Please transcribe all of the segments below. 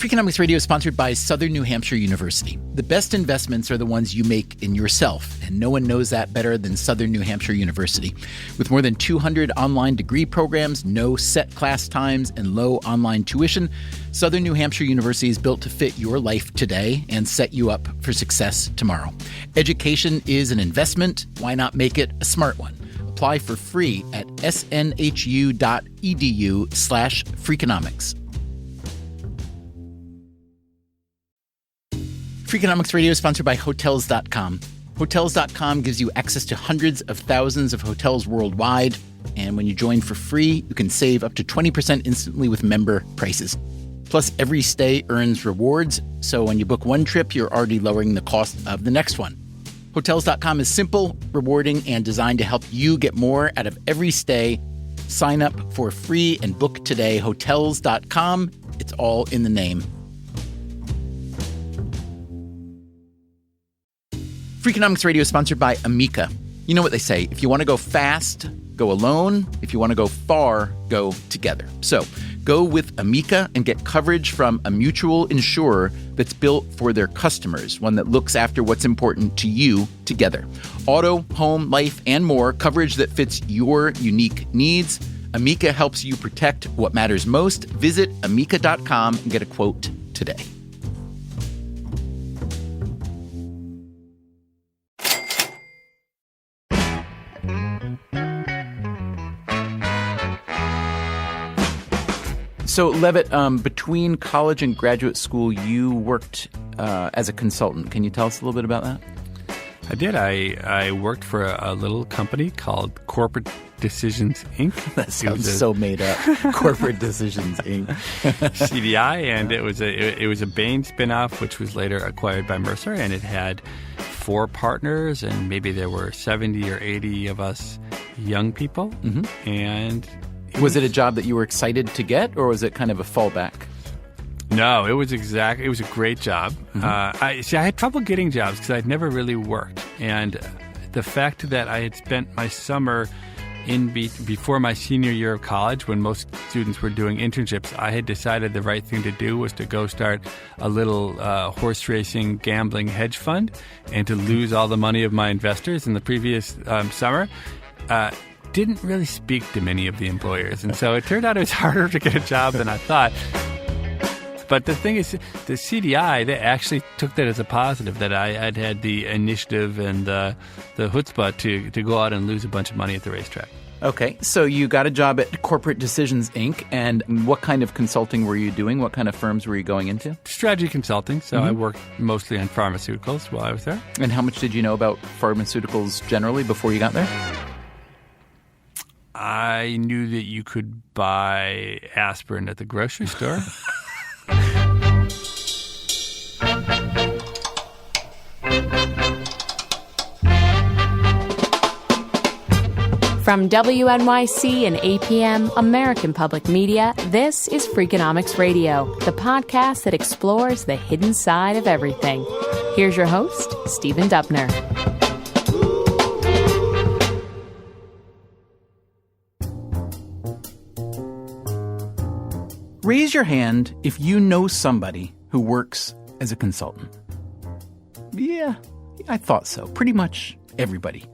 Freakonomics Radio is sponsored by Southern New Hampshire University. The best investments are the ones you make in yourself, and no one knows that better than Southern New Hampshire University. With more than 200 online degree programs, no set class times, and low online tuition, Southern New Hampshire University is built to fit your life today and set you up for success tomorrow. Education is an investment. Why not make it a smart one? Apply for free at snhu.edu/Freakonomics. Freakonomics Radio is sponsored by Hotels.com. Hotels.com gives you access to hundreds of thousands of hotels worldwide. And when you join for free, you can save up to 20% instantly with member prices. Plus, every stay earns rewards. So when you book one trip, you're already lowering the cost of the next one. Hotels.com is simple, rewarding, and designed to help you get more out of every stay. Sign up for free and book today. Hotels.com. It's all in the name. Freakonomics Radio is sponsored by Amica. You know what they say, if you want to go fast, go alone. If you want to go far, go together. So go with Amica and get coverage from a mutual insurer that's built for their customers, one that looks after what's important to you together. Auto, home, life, and more, coverage that fits your unique needs. Amica helps you protect what matters most. Visit amica.com and get a quote today. So, Levitt, between college and graduate school, you worked as a consultant. Can you tell us a little bit about that? I did. I worked for a little company called Corporate Decisions, Inc. That sounds so made up. Corporate Decisions, Inc. CDI, and it was a Bain spinoff, which was later acquired by Mercer, and it had 4 partners, and maybe there were 70 or 80 of us young people, and... Was it a job that you were excited to get, or was it kind of a fallback? No, it was a great job. I had trouble getting jobs because I'd never really worked. And the fact that I had spent my summer before my senior year of college, when most students were doing internships, I had decided the right thing to do was to go start a little horse racing gambling hedge fund and to lose all the money of my investors in the previous summer. Didn't really speak to many of the employers. And so it turned out it was harder to get a job than I thought. But the thing is, the CDI, they actually took that as a positive, that I'd had the initiative and the chutzpah to go out and lose a bunch of money at the racetrack. Okay, so you got a job at Corporate Decisions, Inc., and what kind of consulting were you doing? What kind of firms were you going into? Strategy consulting, so I worked mostly on pharmaceuticals while I was there. And how much did you know about pharmaceuticals generally before you got there? I knew that you could buy aspirin at the grocery store. From WNYC and APM, American Public Media, this is Freakonomics Radio, the podcast that explores the hidden side of everything. Here's your host, Stephen Dubner. Raise your hand if you know somebody who works as a consultant. Yeah, I thought so. Pretty much everybody.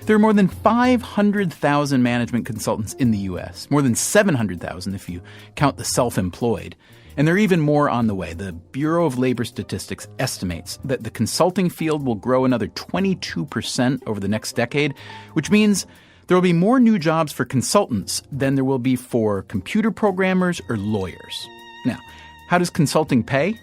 There are more than 500,000 management consultants in the U.S., more than 700,000 if you count the self-employed. And there are even more on the way. The Bureau of Labor Statistics estimates that the consulting field will grow another 22% over the next decade, which means there will be more new jobs for consultants than there will be for computer programmers or lawyers. Now, how does consulting pay?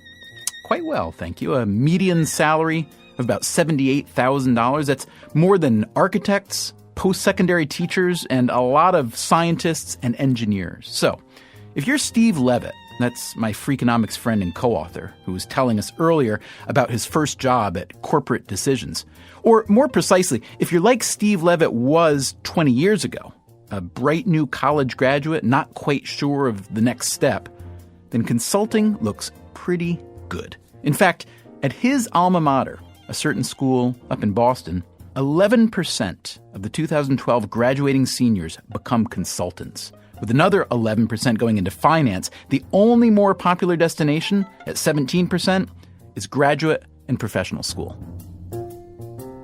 Quite well, thank you. A median salary of about $78,000. That's more than architects, post-secondary teachers, and a lot of scientists and engineers. So, if you're Steve Levitt, that's my Freakonomics friend and co-author, who was telling us earlier about his first job at Corporate Decisions. Or more precisely, if you're like Steve Levitt was 20 years ago, a bright new college graduate not quite sure of the next step, then consulting looks pretty good. In fact, at his alma mater, a certain school up in Boston, 11% of the 2012 graduating seniors become consultants. with another 11% going into finance. The only more popular destination, at 17%, is graduate and professional school.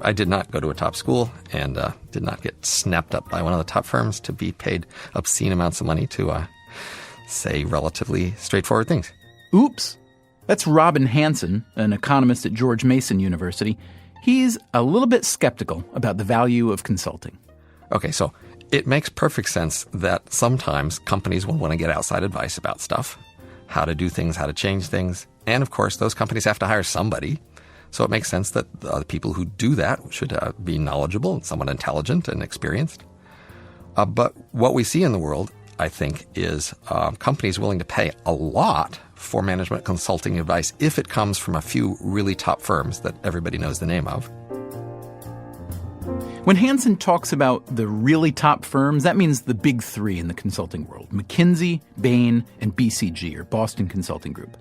I did not go to a top school and did not get snapped up by one of the top firms to be paid obscene amounts of money to say relatively straightforward things. Oops. That's Robin Hanson, an economist at George Mason University. He's a little bit skeptical about the value of consulting. Okay, so it makes perfect sense that sometimes companies will want to get outside advice about stuff, how to do things, how to change things. And of course, those companies have to hire somebody. So it makes sense that the people who do that should be knowledgeable and somewhat intelligent and experienced. But what we see in the world, I think, is companies willing to pay a lot for management consulting advice if it comes from a few really top firms that everybody knows the name of. When Hanson talks about the really top firms, that means the big three in the consulting world: McKinsey, Bain, and BCG, or Boston Consulting Group.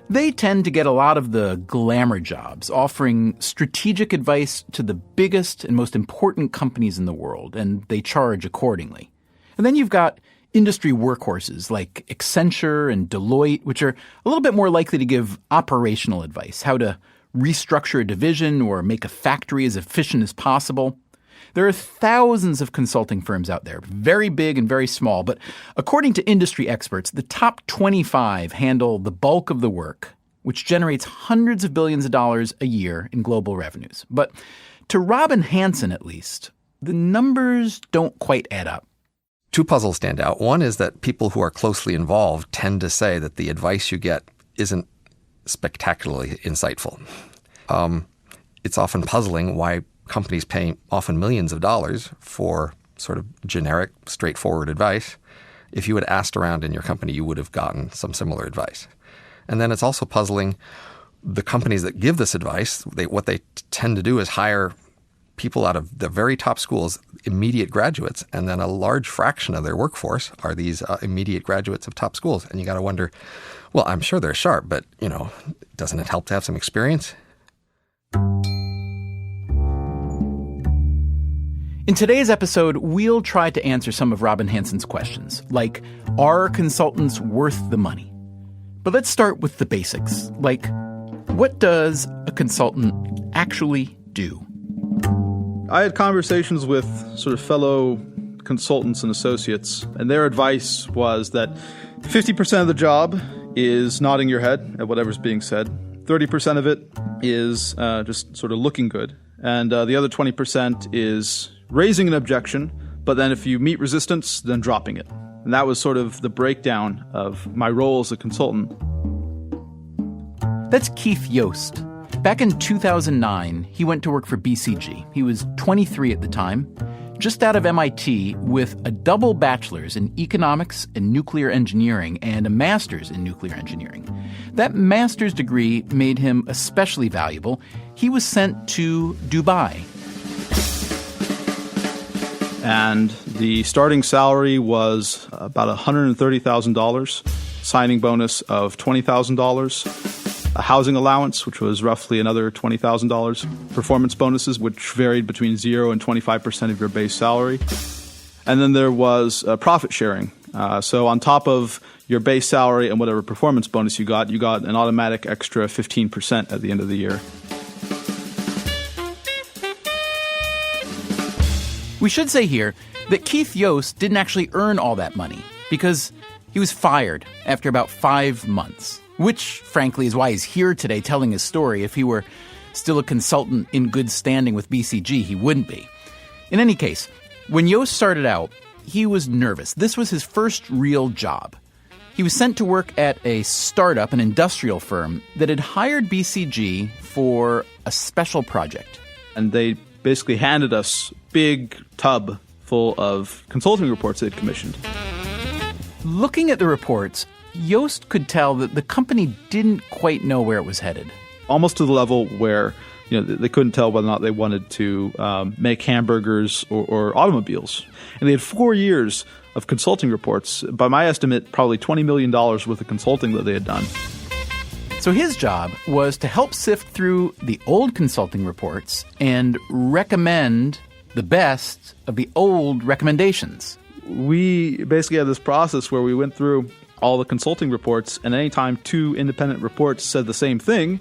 They tend to get a lot of the glamour jobs, offering strategic advice to the biggest and most important companies in the world, and they charge accordingly. And then you've got industry workhorses like Accenture and Deloitte, which are a little bit more likely to give operational advice, how to restructure a division or make a factory as efficient as possible. There are thousands of consulting firms out there, very big and very small, but according to industry experts, the top 25 handle the bulk of the work, which generates hundreds of billions of dollars a year in global revenues. But to Robin Hanson, at least, the numbers don't quite add up. Two puzzles stand out. One is that people who are closely involved tend to say that the advice you get isn't spectacularly insightful. It's often puzzling why companies pay often millions of dollars for sort of generic, straightforward advice. If you had asked around in your company, you would have gotten some similar advice. And then it's also puzzling the companies that give this advice. What they tend to do is hire people out of the very top schools, immediate graduates, and then a large fraction of their workforce are these immediate graduates of top schools. And you got to wonder, well, I'm sure they're sharp, but, doesn't it help to have some experience? In today's episode, we'll try to answer some of Robin Hanson's questions, like, are consultants worth the money? But let's start with the basics, like, what does a consultant actually do? I had conversations with sort of fellow consultants and associates, and their advice was that 50% of the job is nodding your head at whatever's being said. 30% of it is just sort of looking good. And the other 20% is raising an objection, but then if you meet resistance, then dropping it. And that was sort of the breakdown of my role as a consultant. That's Keith Yost. Back in 2009, he went to work for BCG. He was 23 at the time, just out of MIT with a double bachelor's in economics and nuclear engineering and a master's in nuclear engineering. That master's degree made him especially valuable. He was sent to Dubai. And the starting salary was about $130,000, signing bonus of $20,000, a housing allowance, which was roughly another $20,000, performance bonuses, which varied between 0 and 25% of your base salary. And then there was profit sharing. So on top of your base salary and whatever performance bonus you got an automatic extra 15% at the end of the year. We should say here that Keith Yost didn't actually earn all that money because he was fired after about 5 months, which, frankly, is why he's here today telling his story. If he were still a consultant in good standing with BCG, he wouldn't be. In any case, when Yost started out, he was nervous. This was his first real job. He was sent to work at a startup, an industrial firm, that had hired BCG for a special project. And they basically handed us big tub full of consulting reports they'd commissioned. Looking at the reports, Yost could tell that the company didn't quite know where it was headed. Almost to the level where they couldn't tell whether or not they wanted to make hamburgers or automobiles. And they had 4 years of consulting reports. By my estimate, probably $20 million worth of consulting that they had done. So his job was to help sift through the old consulting reports and recommend the best of the old recommendations, we basically had this process where we went through all the consulting reports, and anytime 2 independent reports said the same thing,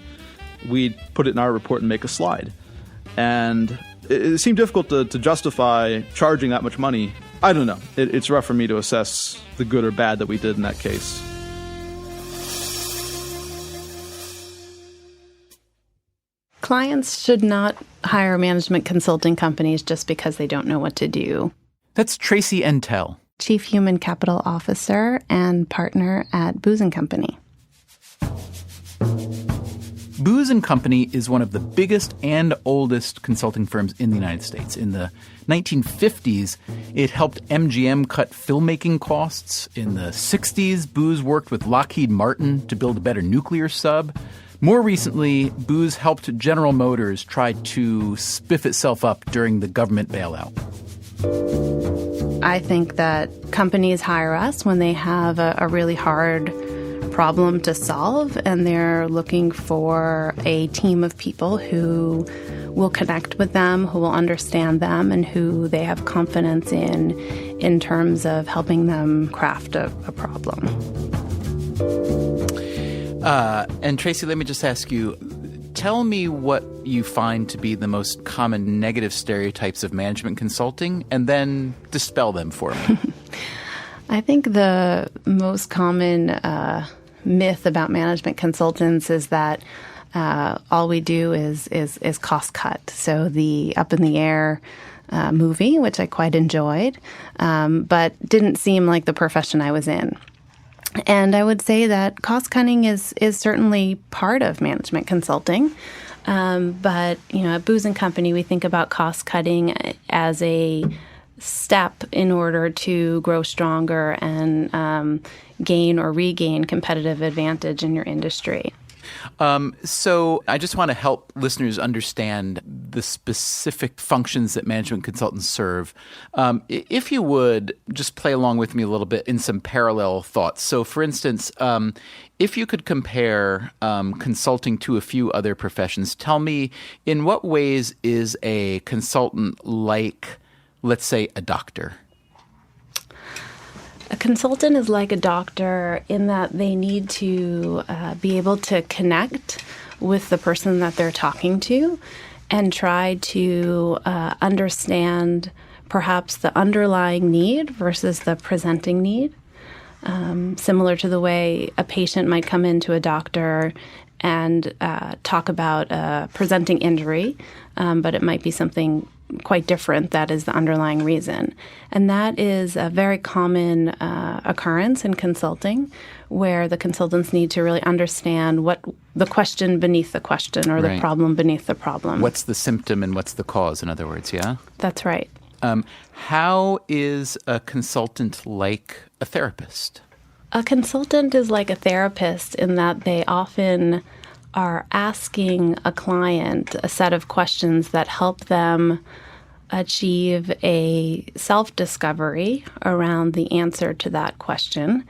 we'd put it in our report and make a slide. And it seemed difficult to justify charging that much money. I don't know. It's rough for me to assess the good or bad that we did in that case. Clients should not hire management consulting companies just because they don't know what to do. That's Tracy Entell, Chief Human Capital Officer and partner at Booz & Company. Booz & Company is one of the biggest and oldest consulting firms in the United States. In the 1950s, it helped MGM cut filmmaking costs. In the 60s, Booz worked with Lockheed Martin to build a better nuclear sub. More recently, Booz helped General Motors try to spiff itself up during the government bailout. I think that companies hire us when they have a really hard problem to solve, and they're looking for a team of people who will connect with them, who will understand them, and who they have confidence in terms of helping them craft a problem. And Tracy, let me just ask you, tell me what you find to be the most common negative stereotypes of management consulting, and then dispel them for me. I think the most common myth about management consultants is that all we do is cost cut. So the Up in the Air movie, which I quite enjoyed, but didn't seem like the profession I was in. And I would say that cost cutting is certainly part of management consulting. But, at Booz & Company, we think about cost cutting as a step in order to grow stronger and gain or regain competitive advantage in your industry. So I just want to help listeners understand the specific functions that management consultants serve. If you would, just play along with me a little bit in some parallel thoughts. So, for instance, if you could compare consulting to a few other professions, tell me, in what ways is a consultant like, let's say, a doctor? A consultant is like a doctor in that they need to be able to connect with the person that they're talking to and try to understand perhaps the underlying need versus the presenting need. Similar to the way a patient might come into a doctor and talk about a presenting injury, but it might be something quite different that is the underlying reason. And that is a very common occurrence in consulting, where the consultants need to really understand what the question beneath the question or the problem beneath the problem. What's the symptom and what's the cause, in other words, yeah? That's right. How is a consultant like a therapist? A consultant is like a therapist in that they often are asking a client a set of questions that help them achieve a self-discovery around the answer to that question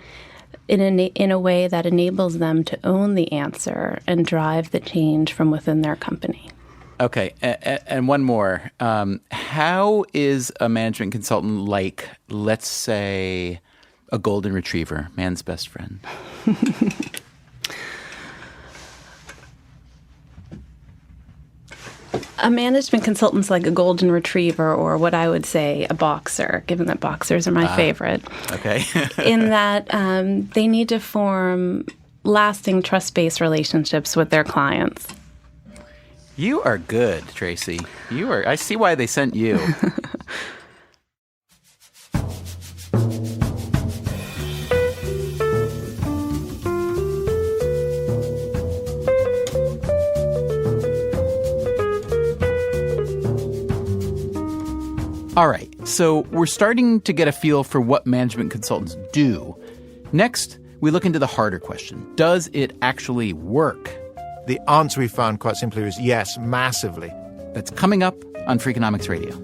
in a way that enables them to own the answer and drive the change from within their company. Okay, and one more. How is a management consultant like, let's say, a golden retriever, man's best friend? A management consultant's like a golden retriever, or what I would say a boxer, given that boxers are my favorite. Okay. In that they need to form lasting trust-based relationships with their clients. You are good, Tracy. You are. I see why they sent you. All right, so we're starting to get a feel for what management consultants do. Next, we look into the harder question. Does it actually work? The answer we found quite simply is yes, massively. That's coming up on Freakonomics Radio.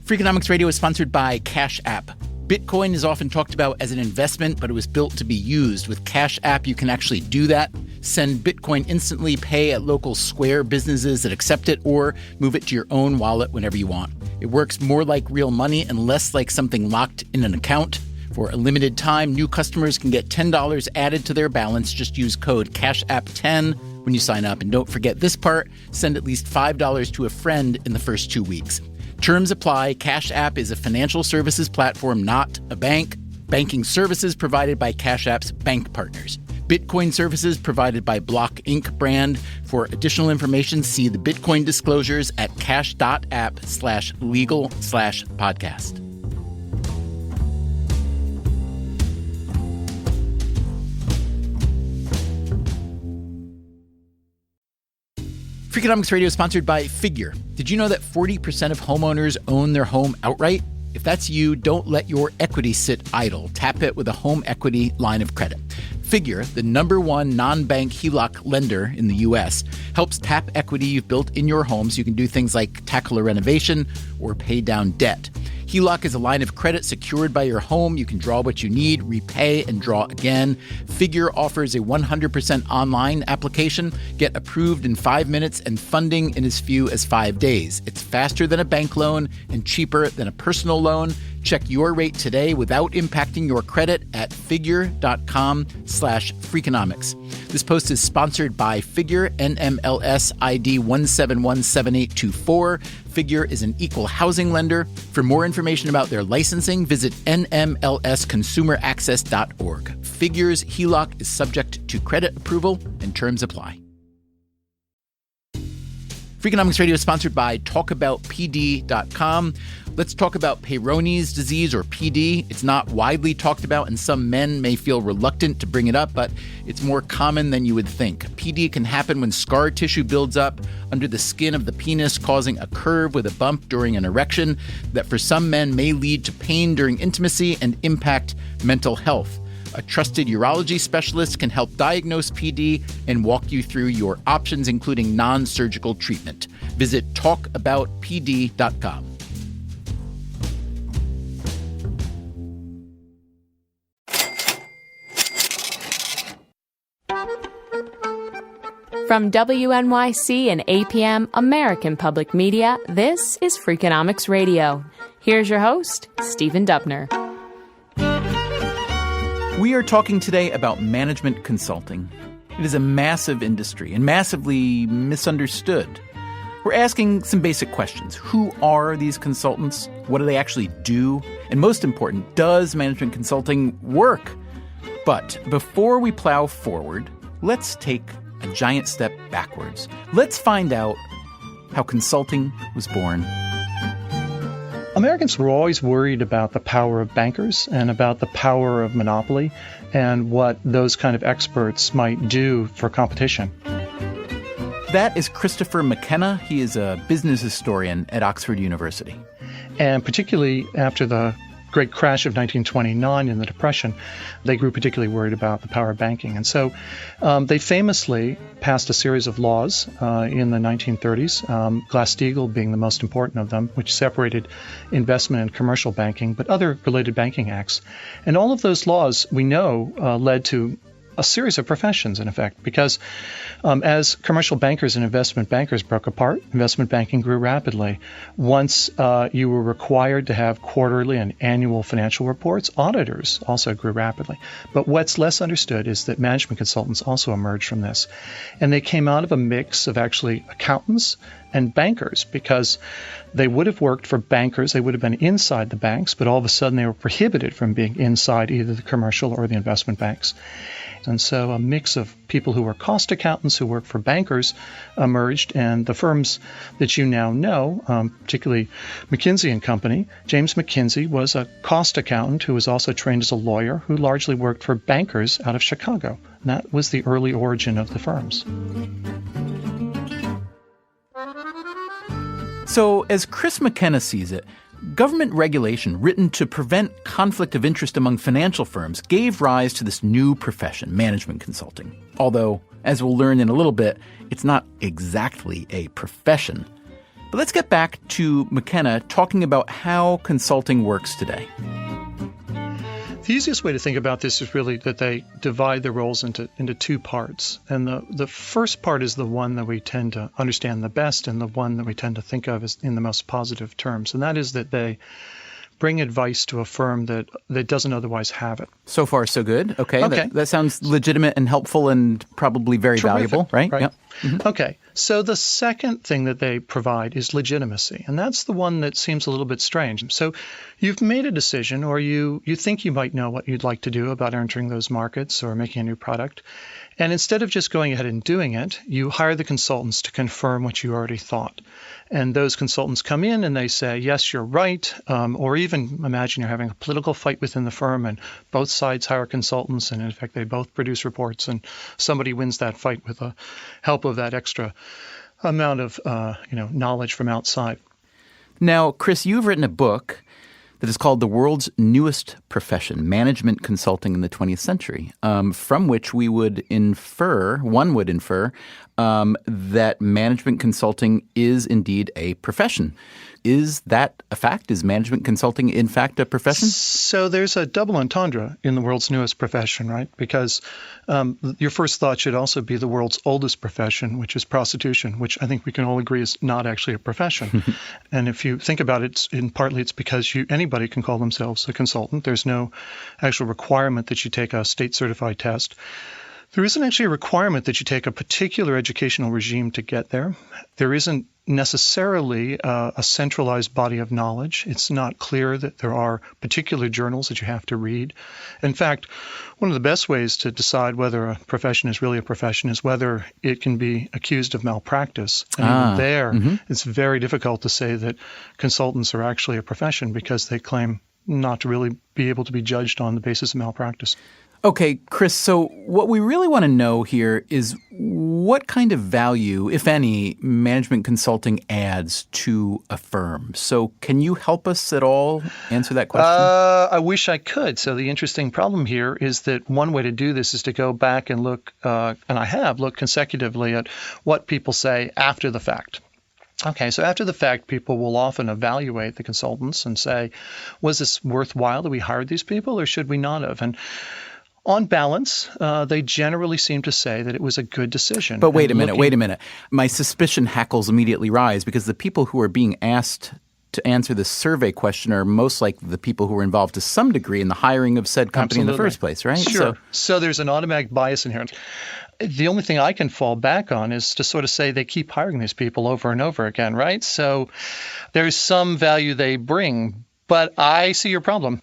Freakonomics Radio is sponsored by Cash App. Bitcoin is often talked about as an investment, but it was built to be used. With Cash App, you can actually do that. Send Bitcoin instantly, pay at local Square businesses that accept it, or move it to your own wallet whenever you want. It works more like real money and less like something locked in an account. For a limited time, new customers can get $10 added to their balance. Just use code CASHAPP10 when you sign up. And don't forget this part, send at least $5 to a friend in the first 2 weeks. Terms apply. Cash App is a financial services platform, not a bank. Banking services provided by Cash App's bank partners. Bitcoin services provided by Block Inc. brand. For additional information, see the Bitcoin disclosures at cash.app/legal/podcast. Freakonomics Radio is sponsored by Figure. Did you know that 40% of homeowners own their home outright? If that's you, don't let your equity sit idle. Tap it with a home equity line of credit. Figure, the #1 non-bank HELOC lender in the U.S., helps tap equity you've built in your home so you can do things like tackle a renovation or pay down debt. HELOC is a line of credit secured by your home. You can draw what you need, repay, and draw again. Figure offers a 100% online application. Get approved in 5 minutes and funding in as few as 5 days. It's faster than a bank loan and cheaper than a personal loan. Check your rate today without impacting your credit at figure.com/Freakonomics. This post is sponsored by Figure, NMLS ID 1717824. Figure is an equal housing lender. For more information about their licensing, visit nmlsconsumeraccess.org. Figure's HELOC is subject to credit approval and terms apply. Freakonomics Radio is sponsored by TalkAboutPD.com. Let's talk about Peyronie's disease, or PD. It's not widely talked about, and some men may feel reluctant to bring it up, but it's more common than you would think. PD can happen when scar tissue builds up under the skin of the penis, causing a curve with a bump during an erection that for some men may lead to pain during intimacy and impact mental health. A trusted urology specialist can help diagnose PD and walk you through your options, including non-surgical treatment. Visit talkaboutpd.com. From WNYC and APM, American Public Media, this is Freakonomics Radio. Here's your host, Stephen Dubner. We are talking today about management consulting. It is a massive industry and massively misunderstood. We're asking some basic questions. Who are these consultants? What do they actually do? And most important, does management consulting work? But before we plow forward, let's take a giant step backwards. Let's find out how consulting was born. Americans were always worried about the power of bankers and about the power of monopoly and what those kind of experts might do for competition. That is Christopher McKenna. He is a business historian at Oxford University. And particularly after the great crash of 1929 in the Depression, they grew particularly worried about the power of banking. And so they famously passed a series of laws in the 1930s, Glass-Steagall being the most important of them, which separated investment and commercial banking, but other related banking acts. And all of those laws, we know, led to a series of professions, in effect, because as commercial bankers and investment bankers broke apart, investment banking grew rapidly. Once you were required to have quarterly and annual financial reports, auditors also grew rapidly. But what's less understood is that management consultants also emerged from this. And they came out of a mix of actually accountants and bankers, because they would have worked for bankers, they would have been inside the banks, but all of a sudden they were prohibited from being inside either the commercial or the investment banks. And so a mix of people who were cost accountants who worked for bankers emerged, and the firms that you now know, particularly McKinsey and Company. James McKinsey was a cost accountant who was also trained as a lawyer who largely worked for bankers out of Chicago. And that was the early origin of the firms. So, as Chris McKenna sees it, government regulation written to prevent conflict of interest among financial firms gave rise to this new profession, management consulting. Although, as we'll learn in a little bit, it's not exactly a profession. But let's get back to McKenna talking about how consulting works today. The easiest way to think about this is really that they divide the roles into two parts. And the first part is the one that we tend to understand the best and the one that we tend to think of as in the most positive terms. And that is that they bring advice to a firm that doesn't otherwise have it. So far, so good. Okay. Okay. That sounds legitimate and helpful and probably very Terrific, valuable, right? right. Yep. Mm-hmm. Okay. So the second thing that they provide is legitimacy. And that's the one that seems a little bit strange. So you've made a decision, or you think you might know what you'd like to do about entering those markets or making a new product. And instead of just going ahead and doing it, you hire the consultants to confirm what you already thought. And those consultants come in and they say, yes, you're right. Or even imagine you're having a political fight within the firm and both sides hire consultants. And in fact, they both produce reports and somebody wins that fight with the help of that extra amount of knowledge from outside. Now, Chris, you've written a book that is called The World's Newest Profession, Management Consulting in the 20th Century, from which one would infer that management consulting is indeed a profession. Is that a fact? Is management consulting, in fact, a profession? So there's a double entendre in the world's newest profession, right? Because your first thought should also be the world's oldest profession, which is prostitution, which I think we can all agree is not actually a profession. And if you think about it, partly it's because anybody can call themselves a consultant. There's no actual requirement that you take a state-certified test. There isn't actually a requirement that you take a particular educational regime to get there. There isn't necessarily a centralized body of knowledge. It's not clear that there are particular journals that you have to read. In fact, one of the best ways to decide whether a profession is really a profession is whether it can be accused of malpractice. And even it's very difficult to say that consultants are actually a profession because they claim not to really be able to be judged on the basis of malpractice. Okay, Chris, so what we really want to know here is what kind of value, if any, management consulting adds to a firm. So can you help us at all answer that question? I wish I could. So the interesting problem here is that one way to do this is to go back and look, and I have looked consecutively at what people say after the fact. Okay, so after the fact, people will often evaluate the consultants and say, was this worthwhile that we hired these people or should we not have? And on balance, they generally seem to say that it was a good decision. But wait a minute. My suspicion hackles immediately rise because the people who are being asked to answer this survey question are most likely the people who were involved to some degree in the hiring of said company in the first place, right? Sure. So there's an automatic bias inherent. The only thing I can fall back on is to sort of say they keep hiring these people over and over again, right? So there's some value they bring, but I see your problem.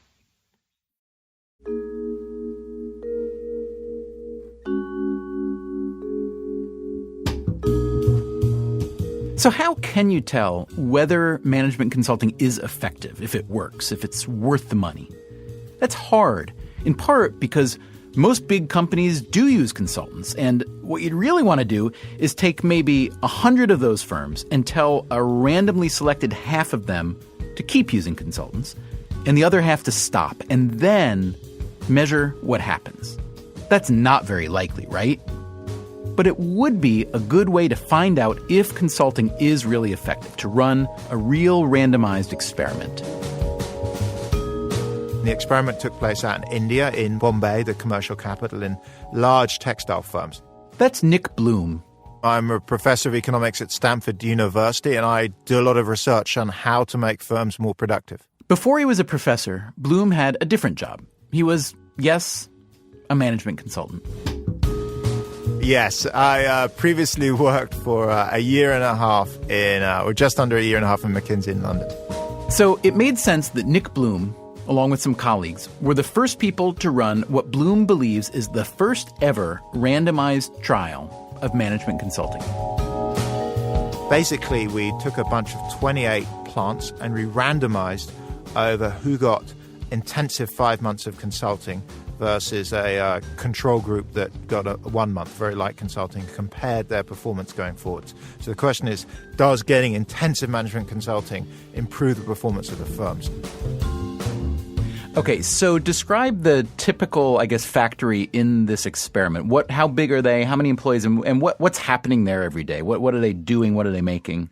So how can you tell whether management consulting is effective, if it works, if it's worth the money? That's hard, in part because most big companies do use consultants, and what you'd really want to do is take maybe 100 of those firms and tell a randomly selected half of them to keep using consultants, and the other half to stop, and then measure what happens. That's not very likely, right? But it would be a good way to find out if consulting is really effective, to run a real randomized experiment. The experiment took place out in India, in Bombay, the commercial capital, in large textile firms. That's Nick Bloom. I'm a professor of economics at Stanford University, and I do a lot of research on how to make firms more productive. Before he was a professor, Bloom had a different job. He was, yes, a management consultant. Yes, I previously worked for a year and a half or just under a year and a half in McKinsey in London. So it made sense that Nick Bloom, along with some colleagues, were the first people to run what Bloom believes is the first ever randomized trial of management consulting. Basically, we took a bunch of 28 plants and we randomized over who got intensive 5 months of consulting versus a control group that got a 1 month, very light consulting, compared their performance going forwards. So the question is, does getting intensive management consulting improve the performance of the firms? Okay, so describe the typical, factory in this experiment. How big are they? How many employees? And what's happening there every day? What are they doing? What are they making?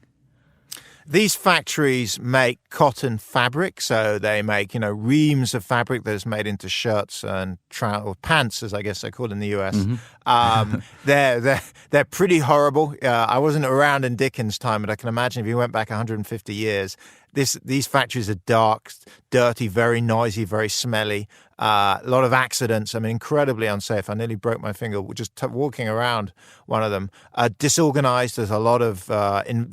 These factories make cotton fabric, so they make, reams of fabric that is made into shirts and or pants, as I guess they're called in the US. Mm-hmm. They're pretty horrible. I wasn't around in Dickens' time, but I can imagine if you went back 150 years, these factories are dark, dirty, very noisy, very smelly. A lot of accidents. I mean, incredibly unsafe. I nearly broke my finger just walking around one of them. Disorganized. There's a lot of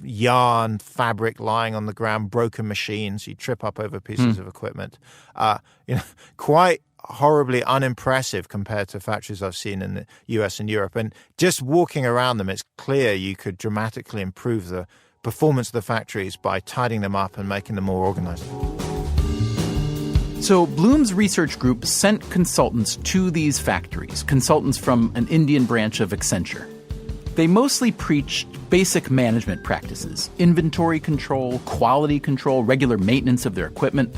yarn, fabric lying on the ground, broken machines. You trip up over pieces of equipment. Quite horribly unimpressive compared to factories I've seen in the US and Europe. And just walking around them, it's clear you could dramatically improve the performance of the factories by tidying them up and making them more organized. So Bloom's research group sent consultants to these factories, consultants from an Indian branch of Accenture. They mostly preached basic management practices, inventory control, quality control, regular maintenance of their equipment.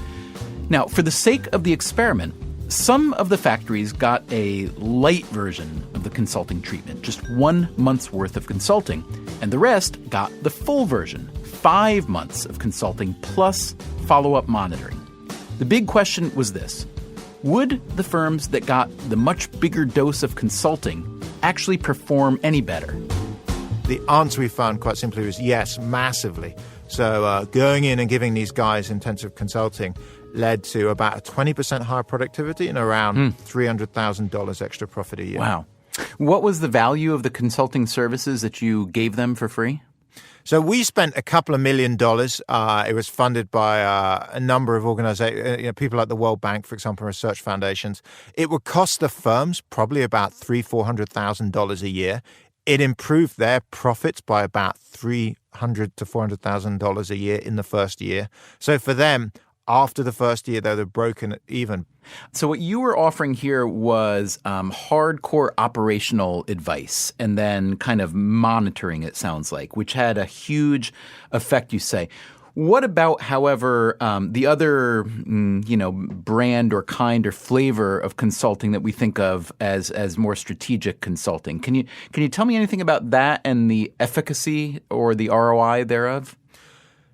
Now, for the sake of the experiment, some of the factories got a light version of the consulting treatment, just 1 month's worth of consulting, and the rest got the full version, 5 months of consulting plus follow-up monitoring. The big question was this: would the firms that got the much bigger dose of consulting actually perform any better? The answer we found quite simply was yes, massively. So going in and giving these guys intensive consulting led to about a 20% higher productivity and around $300,000 extra profit a year. Wow. What was the value of the consulting services that you gave them for free? So we spent a couple of $1 million. It was funded by a number of organizations, people like the World Bank, for example, research foundations. It would cost the firms probably about $300,000-$400,000 a year. It improved their profits by about $300,000 to $400,000 a year in the first year. So for them, after the first year, they're broken even. So what you were offering here was hardcore operational advice and then kind of monitoring, it sounds like, which had a huge effect, you say. What about, however, the other, brand or kind or flavor of consulting that we think of as more strategic consulting? Can you tell me anything about that and the efficacy or the ROI thereof?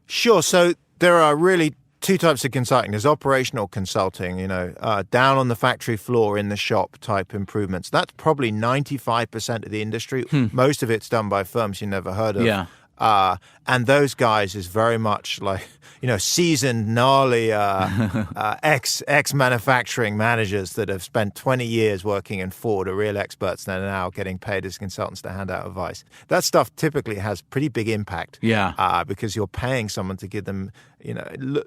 Sure. So there are really two types of consulting. There's operational consulting, down on the factory floor in the shop type improvements. That's probably 95% of the industry. Most of it's done by firms you never heard of. Yeah. And those guys is very much like, seasoned, gnarly ex-manufacturing managers that have spent 20 years working in Ford, are real experts, and are now getting paid as consultants to hand out advice. That stuff typically has pretty big impact. Yeah. Because you're paying someone to give them,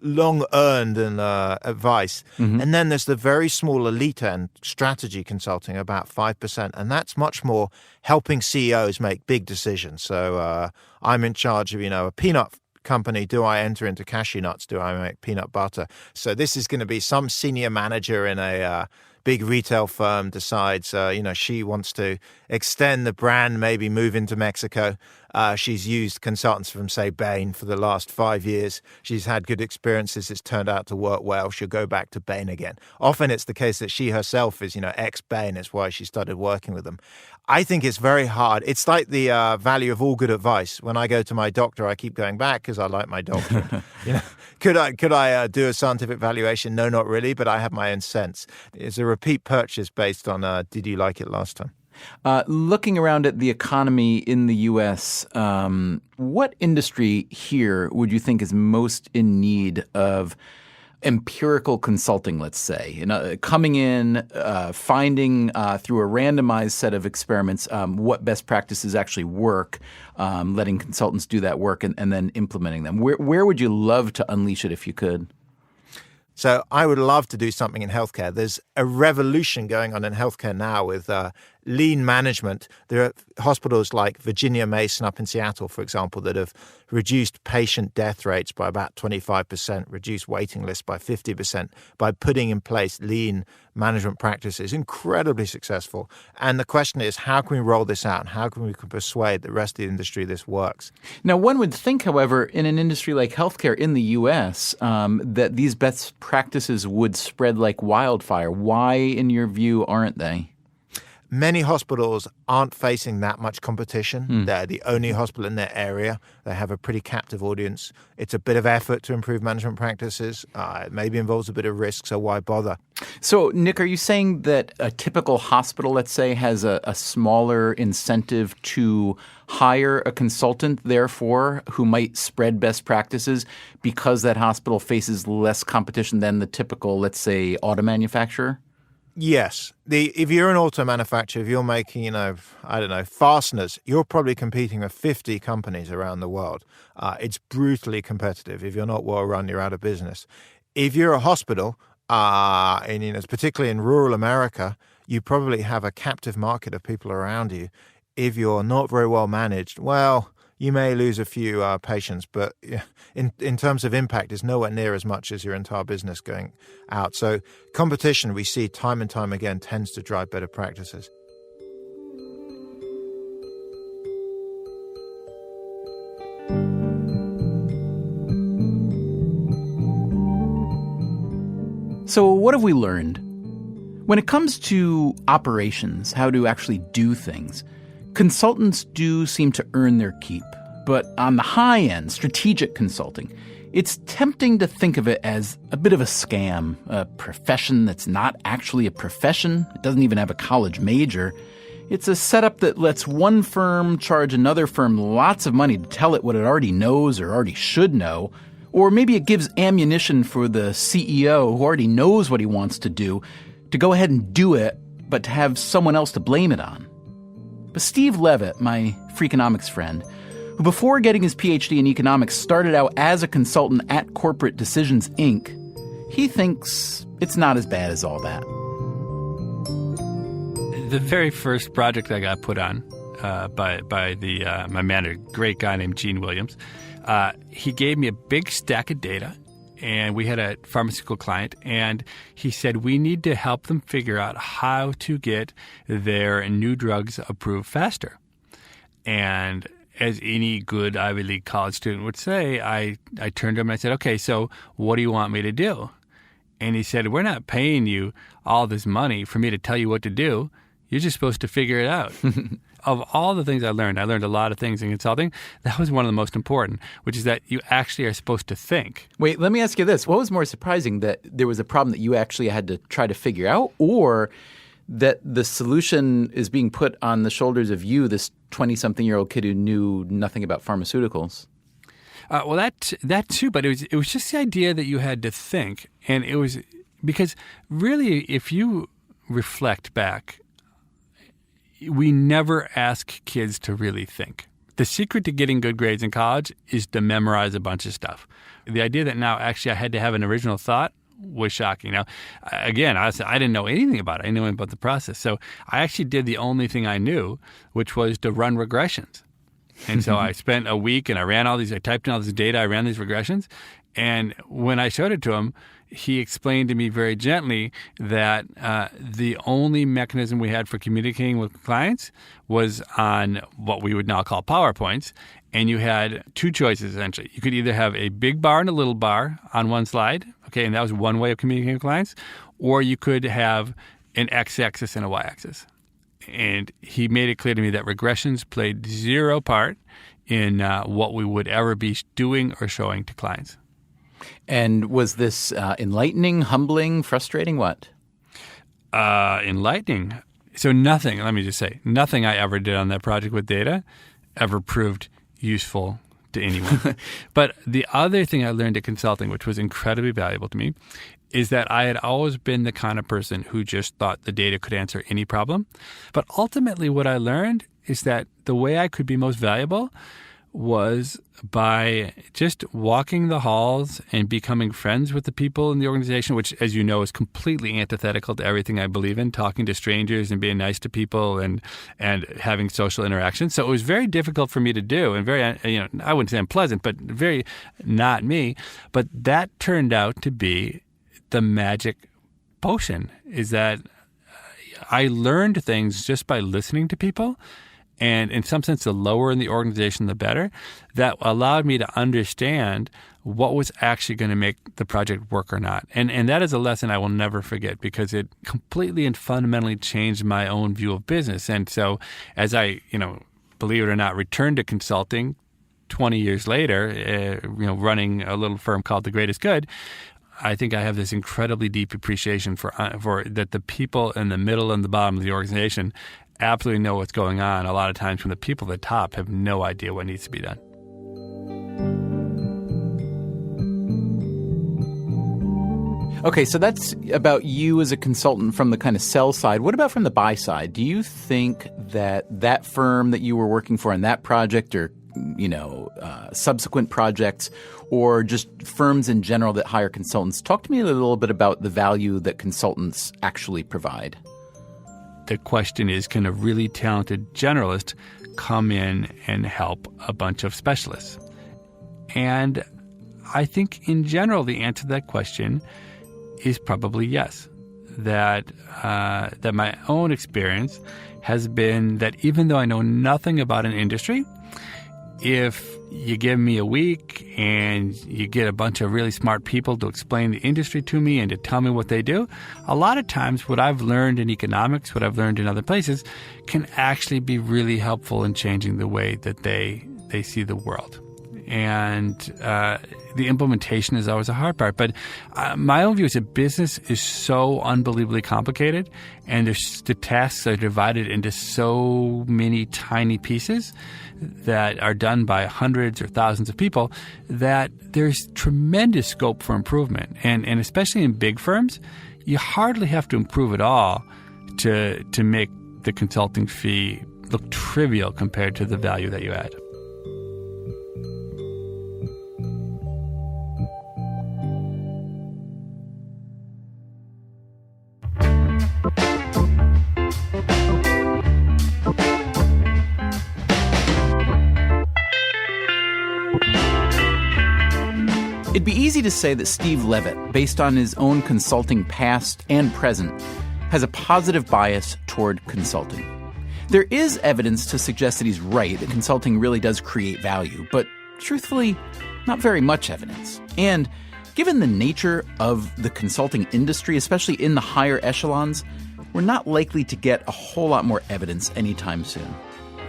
long-earned advice. Mm-hmm. And then there's the very small elite end strategy consulting, about 5%, and that's much more helping CEOs make big decisions. So I'm in charge of, a peanut company. Do I enter into cashew nuts? Do I make peanut butter? So this is going to be some senior manager in a big retail firm decides, she wants to extend the brand, maybe move into Mexico. She's used consultants from, say, Bain for the last 5 years. She's had good experiences. It's turned out to work well. She'll go back to Bain again. Often it's the case that she herself is, ex-Bain. It's why she started working with them. I think it's very hard. It's like the value of all good advice. When I go to my doctor, I keep going back because I like my doctor. Could I do a scientific valuation? No, not really, but I have my own sense. It's a repeat purchase based on did you like it last time? Looking around at the economy in the U.S., what industry here would you think is most in need of empirical consulting, let's say? Coming in, finding through a randomized set of experiments what best practices actually work, letting consultants do that work, and then implementing them. Where would you love to unleash it if you could? So I would love to do something in healthcare. There's a revolution going on in healthcare now with lean management. There are hospitals like Virginia Mason up in Seattle, for example, that have reduced patient death rates by about 25%, reduced waiting lists by 50% by putting in place lean management practices. Incredibly successful. And the question is, how can we roll this out? And how can we persuade the rest of the industry this works? Now, one would think, however, in an industry like healthcare in the U.S., that these best practices would spread like wildfire. Why, in your view, aren't they? Many hospitals aren't facing that much competition. They're the only hospital in their area. They have a pretty captive audience. It's a bit of effort to improve management practices. It maybe involves a bit of risk, so why bother? So, Nick, are you saying that a typical hospital, let's say, has a smaller incentive to hire a consultant, therefore, who might spread best practices because that hospital faces less competition than the typical, let's say, auto manufacturer? Yes. If you're an auto manufacturer, if you're making, fasteners, you're probably competing with 50 companies around the world. It's brutally competitive. If you're not well run, you're out of business. If you're a hospital, and particularly in rural America, you probably have a captive market of people around you. If you're not very well managed, well, you may lose a few patients, but in terms of impact, it's nowhere near as much as your entire business going out. So competition, we see time and time again, tends to drive better practices. So what have we learned? When it comes to operations, how to actually do things, consultants do seem to earn their keep. But on the high end, strategic consulting, it's tempting to think of it as a bit of a scam, a profession that's not actually a profession. It doesn't even have a college major. It's a setup that lets one firm charge another firm lots of money to tell it what it already knows or already should know. Or maybe it gives ammunition for the CEO who already knows what he wants to do to go ahead and do it, but to have someone else to blame it on. But Steve Levitt, my Freakonomics friend, who before getting his PhD in economics started out as a consultant at Corporate Decisions, Inc., he thinks it's not as bad as all that. The very first project I got put on by my manager, great guy named Gene Williams, he gave me a big stack of data, and we had a pharmaceutical client, and he said, we need to help them figure out how to get their new drugs approved faster. And as any good Ivy League college student would say, I turned to him and I said, okay, so what do you want me to do? And he said, we're not paying you all this money for me to tell you what to do. You're just supposed to figure it out. Of all the things I learned a lot of things in consulting. That was one of the most important, which is that you actually are supposed to think. Wait, let me ask you this. What was more surprising, that there was a problem that you actually had to try to figure out, or that the solution is being put on the shoulders of you, this 20-something-year-old kid who knew nothing about pharmaceuticals? Well, that too, but it was just the idea that you had to think. And it was because really, if you reflect back, we never ask kids to really think. The secret to getting good grades in college is to memorize a bunch of stuff. The idea that now actually I had to have an original thought was shocking. Now, again, I didn't know anything about it. I knew about the process. So I actually did the only thing I knew, which was to run regressions. And so I spent a week and I typed in all this data, I ran these regressions. And when I showed it to him, he explained to me very gently that the only mechanism we had for communicating with clients was on what we would now call PowerPoints. And you had two choices, essentially. You could either have a big bar and a little bar on one slide, okay, and that was one way of communicating with clients, or you could have an x-axis and a y-axis. And he made it clear to me that regressions played zero part in what we would ever be doing or showing to clients. And was this enlightening, humbling, frustrating, what? Enlightening. So nothing I ever did on that project with data ever proved useful to anyone. But the other thing I learned at consulting, which was incredibly valuable to me, is that I had always been the kind of person who just thought the data could answer any problem. But ultimately what I learned is that the way I could be most valuable was by just walking the halls and becoming friends with the people in the organization, which, as you know, is completely antithetical to everything I believe in, talking to strangers and being nice to people and having social interactions. So it was very difficult for me to do, and very, I wouldn't say unpleasant, but very not me. But that turned out to be the magic potion, is that I learned things just by listening to people. And in some sense, the lower in the organization, the better. That allowed me to understand what was actually going to make the project work or not. And that is a lesson I will never forget because it completely and fundamentally changed my own view of business. And so as I, believe it or not, returned to consulting 20 years later, running a little firm called The Greatest Good, I think I have this incredibly deep appreciation for that the people in the middle and the bottom of the organization absolutely know what's going on. A lot of times when the people at the top have no idea what needs to be done. Okay, so that's about you as a consultant from the kind of sell side. What about from the buy side? Do you think that firm that you were working for on that project or, subsequent projects or just firms in general that hire consultants, talk to me a little bit about the value that consultants actually provide. The question is, can a really talented generalist come in and help a bunch of specialists? And I think in general the answer to that question is probably yes. That my own experience has been that even though I know nothing about an industry, if you give me a week and you get a bunch of really smart people to explain the industry to me and to tell me what they do, a lot of times what I've learned in economics, what I've learned in other places, can actually be really helpful in changing the way that they see the world. And the implementation is always a hard part. But my own view is that business is so unbelievably complicated, and the tasks are divided into so many tiny pieces that are done by hundreds or thousands of people that there's tremendous scope for improvement. And especially in big firms, you hardly have to improve at all to make the consulting fee look trivial compared to the value that you add. It'd be easy to say that Steve Levitt, based on his own consulting past and present, has a positive bias toward consulting. There is evidence to suggest that he's right, that consulting really does create value, but truthfully, not very much evidence. And given the nature of the consulting industry, especially in the higher echelons, we're not likely to get a whole lot more evidence anytime soon.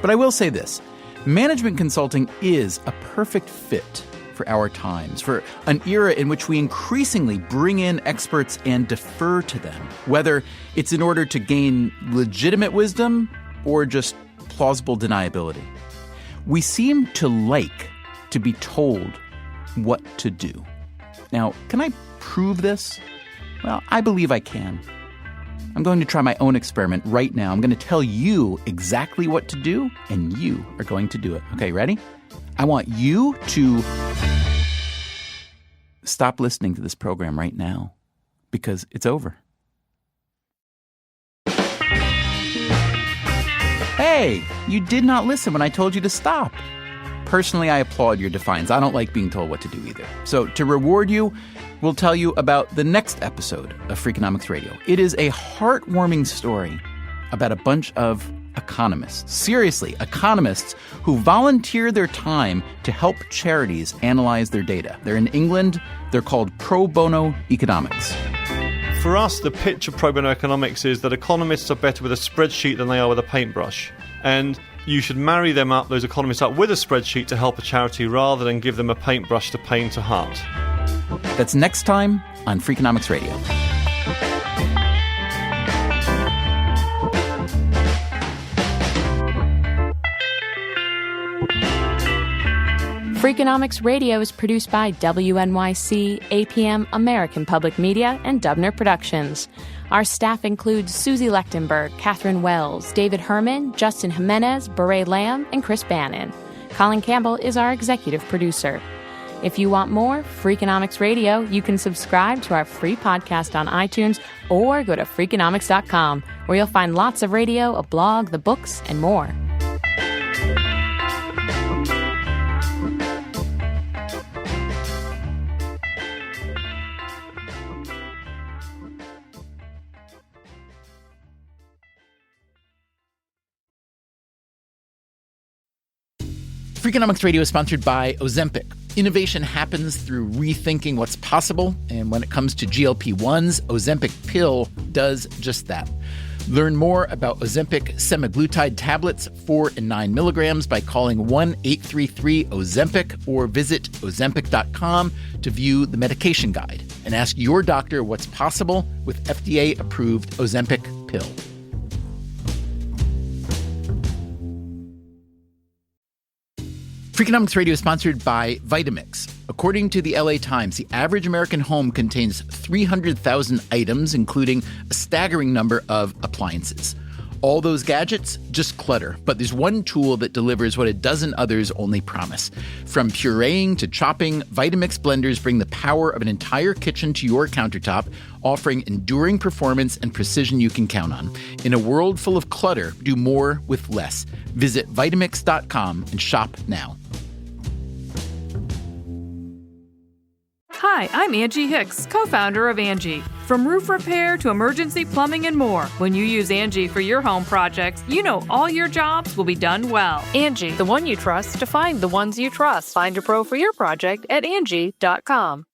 But I will say this, management consulting is a perfect fit for our times, for an era in which we increasingly bring in experts and defer to them, whether it's in order to gain legitimate wisdom or just plausible deniability. We seem to like to be told what to do. Now, can I prove this? Well, I believe I can. I'm going to try my own experiment right now. I'm going to tell you exactly what to do, and you are going to do it. Okay, ready? I want you to stop listening to this program right now because it's over. Hey, you did not listen when I told you to stop. Personally, I applaud your defiance. I don't like being told what to do either. So to reward you, we'll tell you about the next episode of Freakonomics Radio. It is a heartwarming story about a bunch of economists. Seriously, economists who volunteer their time to help charities analyze their data. They're in England. They're called Pro Bono Economics. For us, the pitch of Pro Bono Economics is that economists are better with a spreadsheet than they are with a paintbrush. And you should marry them up, those economists up, with a spreadsheet to help a charity rather than give them a paintbrush to paint a hut. That's next time on Freakonomics Radio. Freakonomics Radio is produced by WNYC, APM, American Public Media, and Dubner Productions. Our staff includes Susie Lechtenberg, Catherine Wells, David Herman, Justin Jimenez, Beret Lamb, and Chris Bannon. Colin Campbell is our executive producer. If you want more Freakonomics Radio, you can subscribe to our free podcast on iTunes or go to Freakonomics.com, where you'll find lots of radio, a blog, the books, and more. Freakonomics Radio is sponsored by Ozempic. Innovation happens through rethinking what's possible, and when it comes to GLP-1s, Ozempic pill does just that. Learn more about Ozempic semaglutide tablets, 4 and 9 milligrams, by calling 1-833-OZEMPIC or visit Ozempic.com to view the medication guide and ask your doctor what's possible with FDA-approved Ozempic pill. Freakonomics Radio is sponsored by Vitamix. According to the LA Times, the average American home contains 300,000 items, including a staggering number of appliances. All those gadgets, just clutter. But there's one tool that delivers what a dozen others only promise. From pureeing to chopping, Vitamix blenders bring the power of an entire kitchen to your countertop, offering enduring performance and precision you can count on. In a world full of clutter, do more with less. Visit Vitamix.com and shop now. Hi, I'm Angie Hicks, co-founder of Angie. From roof repair to emergency plumbing and more, when you use Angie for your home projects, you know all your jobs will be done well. Angie, the one you trust to find the ones you trust. Find a pro for your project at Angie.com.